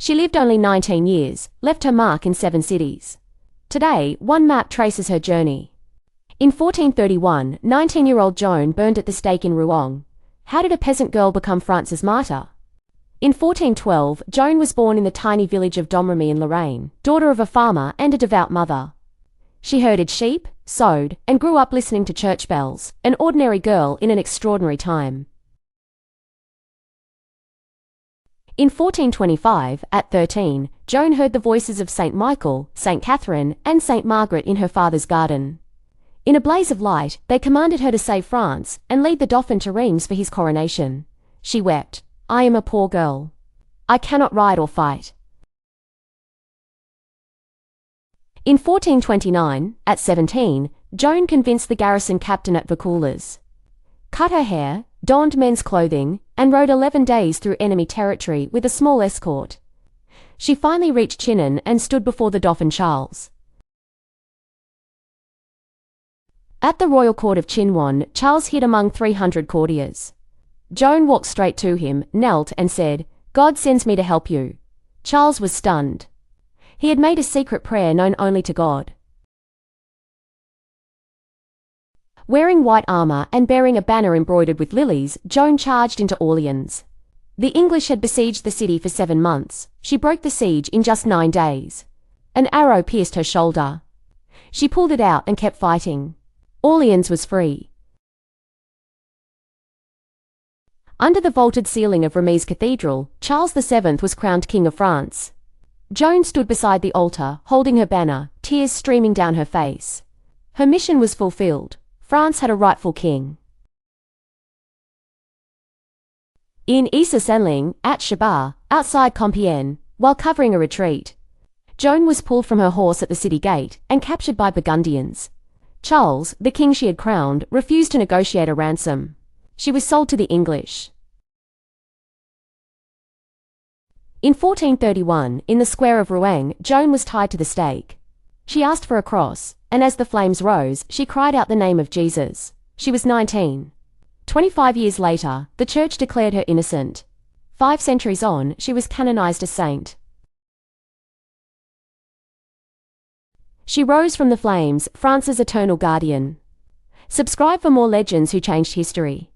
She lived only 19 years, left her mark in 7 cities. Today, one map traces her journey. In 1431, 19-year-old Joan burned at the stake in Rouen. How did a peasant girl become France's martyr? In 1412, Joan was born in the tiny village of Domremy in Lorraine, daughter of a farmer and a devout mother. She herded sheep, sewed, and grew up listening to church bells, an ordinary girl in an extraordinary time. In 1425, at 13, Joan heard the voices of Saint Michael, Saint Catherine, and Saint Margaret in her father's garden. In a blaze of light, they commanded her to save France and lead the Dauphin to Reims for his coronation. She wept, "I am a poor girl. I cannot ride or fight." In 1429, at 17, Joan convinced the garrison captain at Vaucouleurs, cut her hair, donned men's clothing, and rode 11 days through enemy territory with a small escort. She finally reached Chinon and stood before the Dauphin Charles. At the royal court of Chinon, Charles hid among 300 courtiers. Joan walked straight to him, knelt, and said, "God sends me to help you." Charles was stunned. He had made a secret prayer known only to God. Wearing white armor and bearing a banner embroidered with lilies, Joan charged into Orléans. The English had besieged the city for 7 months. She broke the siege in just 9 days. An arrow pierced her shoulder. She pulled it out and kept fighting. Orléans was free. Under the vaulted ceiling of Reims Cathedral, Charles VII was crowned King of France. Joan stood beside the altar, holding her banner, tears streaming down her face. Her mission was fulfilled. France had a rightful king. In Issa-Senling, at Chabar, outside Compiègne, while covering a retreat, Joan was pulled from her horse at the city gate and captured by Burgundians. Charles, the king she had crowned, refused to negotiate a ransom. She was sold to the English. In 1431, in the square of Rouen, Joan was tied to the stake. She asked for a cross, and as the flames rose, she cried out the name of Jesus. She was 19. 25 years later, the church declared her innocent. 5 centuries on, she was canonized a saint. She rose from the flames, France's eternal guardian. Subscribe for more legends who changed history.